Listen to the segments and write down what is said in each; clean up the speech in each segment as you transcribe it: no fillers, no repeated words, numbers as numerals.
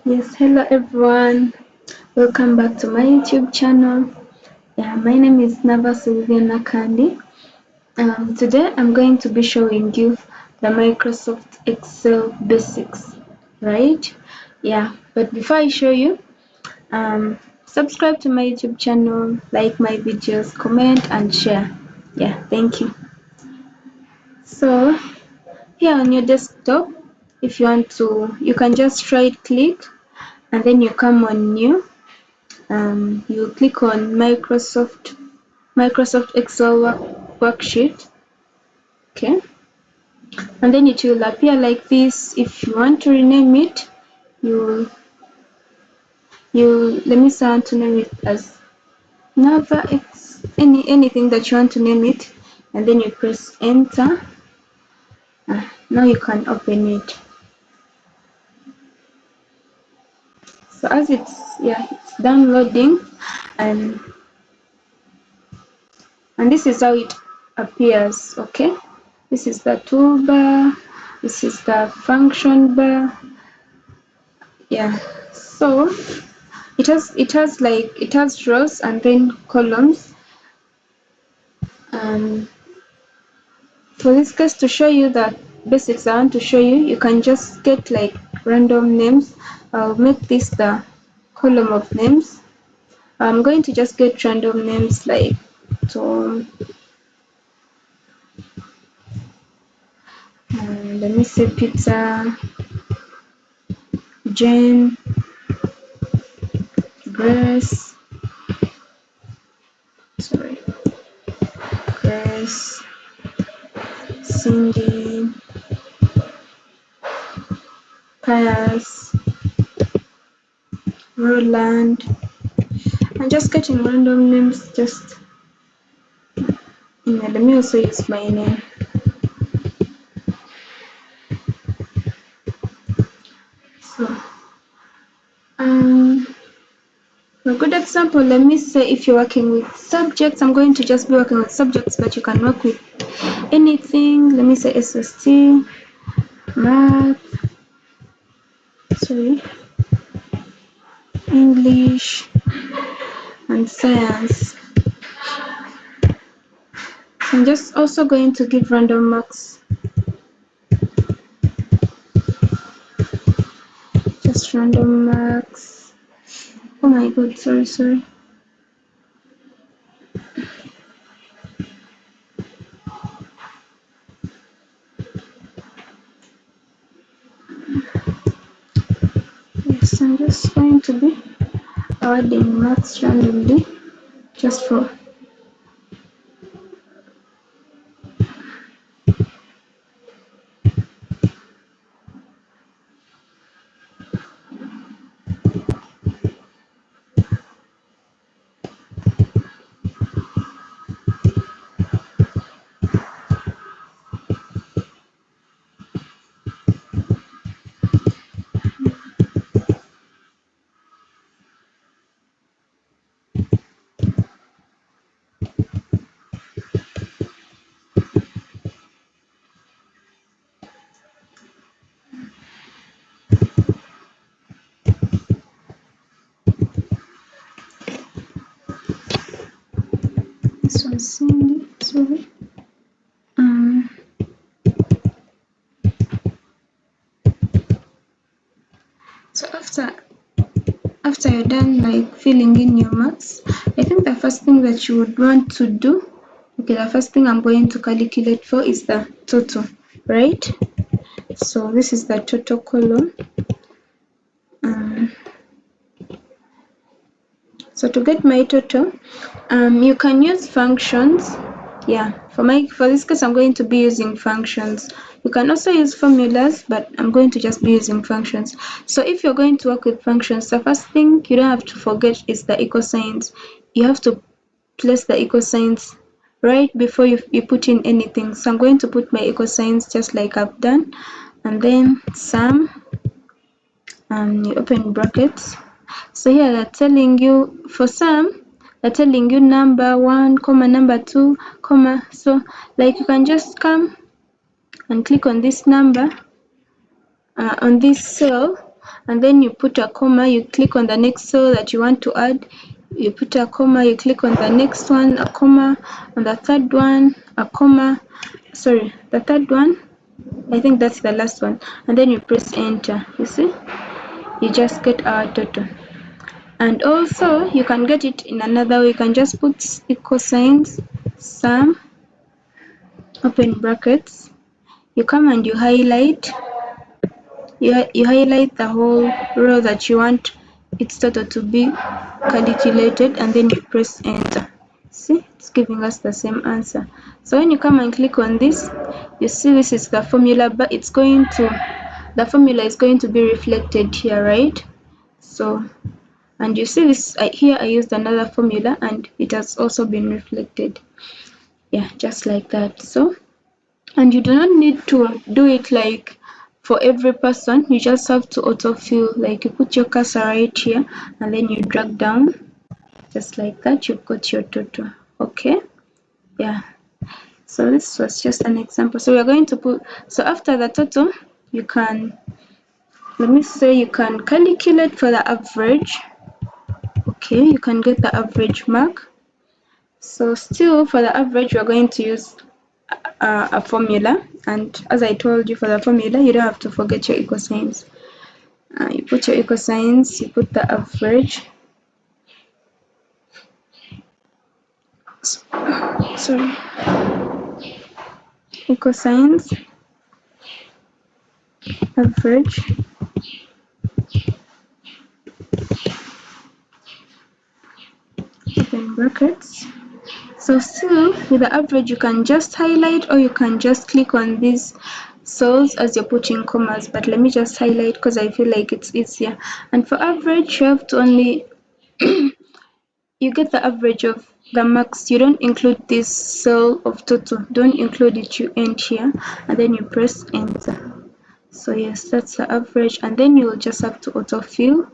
Yes, hello everyone. Welcome back to my YouTube channel. Yeah, my name is Nava Sylviana Kandi. Today I'm going to be showing you the Microsoft Excel basics, right? Yeah, but before I show you, subscribe to my YouTube channel, like my videos, comment and share. Yeah, thank you. So here on your desktop, if you want to, you can just right click and then you come on new. You click on Microsoft Excel worksheet, okay, and then it will appear like this. If you want to rename it, you let me say I want to name it as Nava X, anything that you want to name it, and then you press enter. Now you can open it. So as it's downloading, and this is how it appears. Okay, this is the toolbar, this is the function bar. Yeah, so it has rows and then columns. For this case, to show you the basics I want to show you, you can just get like random names. I'll make this the column of names. I'm going to just get random names like Tom, let me say Peter, Jane, Grace, sorry, Grace, Cindy, Pius, Roland. I'm just getting random names. Let me also use my name. So, for a good example, let me say if you're working with subjects, I'm going to just be working with subjects, but you can work with anything. Let me say SST, math, English, and science. So I'm just also going to give random marks. Just random marks. Oh my god, sorry. Yes, I'm just going to be adding marks randomly just for this one Cindy, sorry. So after you're done like filling in your marks, I think the first thing that you would want to do, okay, the first thing I'm going to calculate for is the total, right? So this is the total column. So to get my total, you can use functions. Yeah, for this case I'm going to be using functions. You can also use formulas, but I'm going to just be using functions. So if you're going to work with functions, the first thing you don't have to forget is the equal signs. You have to place the equal signs right before you put in anything. So I'm going to put my equal signs just like I've done, and then sum, you open brackets. So here they're telling you, for sum, they're telling you number 1, comma, number 2, comma. So like you can just come and click on this number, on this cell, and then you put a comma, you click on the next cell that you want to add, you put a comma, you click on the next one, a comma, on the third one, a comma, sorry, the third one, I think that's the last one, and then you press enter. You see, you just get our total. And also you can get it in another way. You can just put equal signs, sum, open brackets, you come and you highlight, you highlight the whole row that you want its total to be calculated, and then you press enter. See, it's giving us the same answer. So when you come and click on this, you see this is the formula, but it's going to, the formula is going to be reflected here, right? So, and you see this here, I used another formula and it has also been reflected. Yeah, just like that. So, and you do not need to do it like for every person, you just have to autofill, like you put your cursor right here and then you drag down, just like that, you've got your total. Okay, yeah, so this was just an example. So we're going to put, so after the total, you can, let me say, you can calculate for the average. Okay, you can get the average mark. So still for the average, we're going to use a formula, and as I told you, for the formula you don't have to forget your equal signs. You put your equal signs, you put the average, sorry, equal signs, average, open brackets. So still with the average, you can just highlight or you can just click on these cells as you're putting commas, but let me just highlight because I feel like it's easier. And for average, you have to only you get the average of the max. You don't include this cell of total, don't include it, you end here and then you press enter. So yes, that's the average, and then you'll just have to autofill.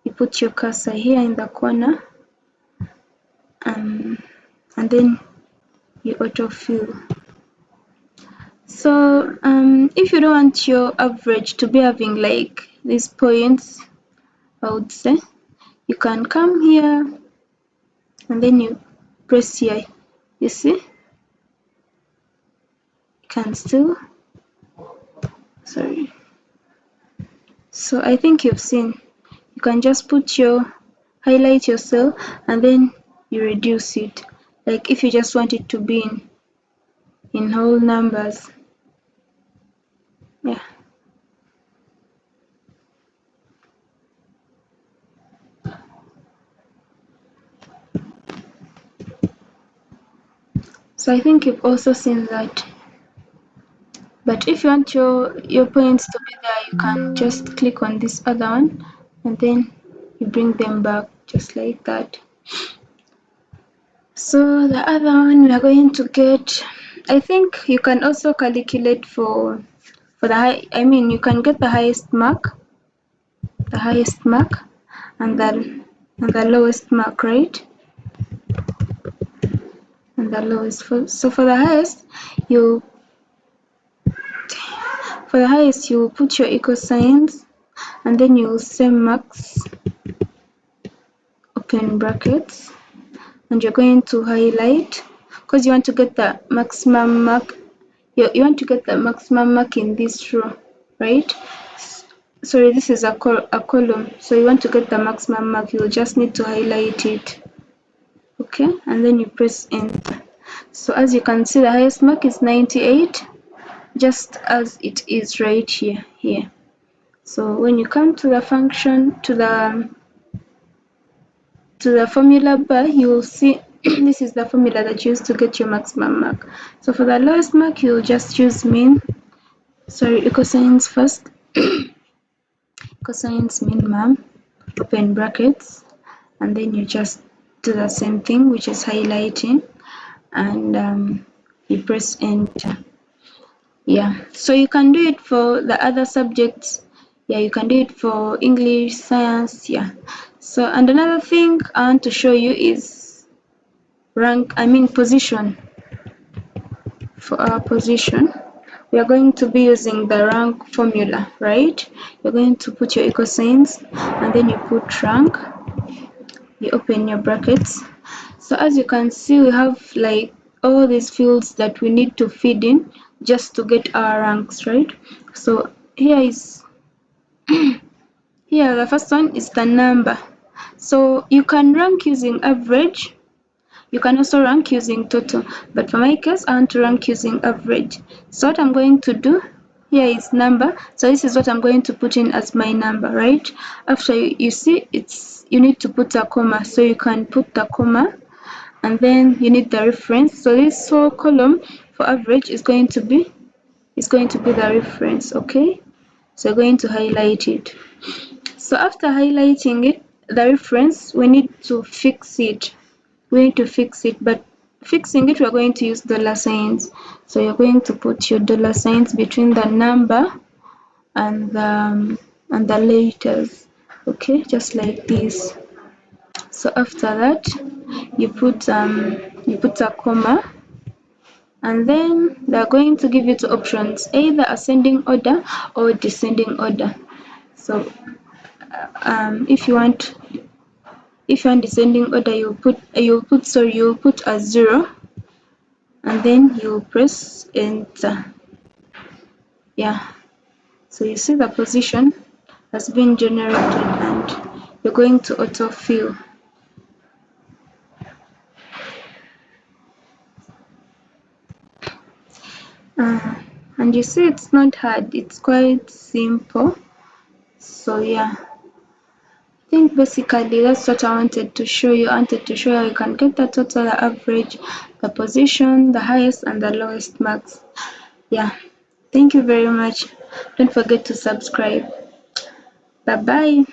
You put your cursor here in the corner, and then you autofill. So if you don't want your average to be having like these points, I would say you can come here and then you press here. You see, you can still, sorry, so I think you've seen, you can just put your, highlight your cell and then you reduce it, like if you just want it to be in whole numbers. Yeah, so I think you've also seen that. But if you want your points to be there, you can just click on this other one and then you bring them back just like that. So the other one we are going to get, I think you can also calculate for the high, I mean you can get the highest mark, and the lowest mark, right? And the lowest. So for the highest, you put your equal signs and then you will say max, open brackets, and you're going to highlight because you want to get the maximum mark. You want to get the maximum mark in this row, right? Sorry, this is a column, so you want to get the maximum mark, you'll just need to highlight it. Okay, and then you press enter. So as you can see, the highest mark is 98, just as it is right here. So when you come to the function, to the formula bar, you will see this is the formula that you use to get your maximum mark. So for the lowest mark, you'll just use mean, sorry, equal signs first, equal signs min, open brackets, and then you just do the same thing, which is highlighting, and you press enter. Yeah, so you can do it for the other subjects. Yeah, you can do it for English, science. Yeah, so and another thing I want to show you is position. For our position, we are going to be using the rank formula, right? You're going to put your equal signs and then you put rank, you open your brackets. So as you can see, we have like all these fields that we need to feed in just to get our ranks, right? So here is here the first one is the number. So you can rank using average, you can also rank using total, but for my case I want to rank using average. So what I'm going to do, here is number, so this is what I'm going to put in as my number, right? After you see it's, you need to put a comma, so you can put the comma, and then you need the reference. So this whole column for average is going to be the reference. Okay, so we're going to highlight it. So after highlighting it, the reference, we need to fix it. But fixing it, we're going to use dollar signs. So you're going to put your dollar signs between the number and the letters. Okay, just like this. So after that, you put a comma, and then they're going to give you two options, either ascending order or descending order. So if you want descending order, you'll put a 0 and then you press enter. Yeah, so you see the position has been generated and you're going to autofill. And you see it's not hard, it's quite simple. So yeah, I think basically that's what I wanted to show you. I wanted to show you how you can get the total, the average, the position, the highest and the lowest marks. Yeah, thank you very much. Don't forget to subscribe. Bye bye.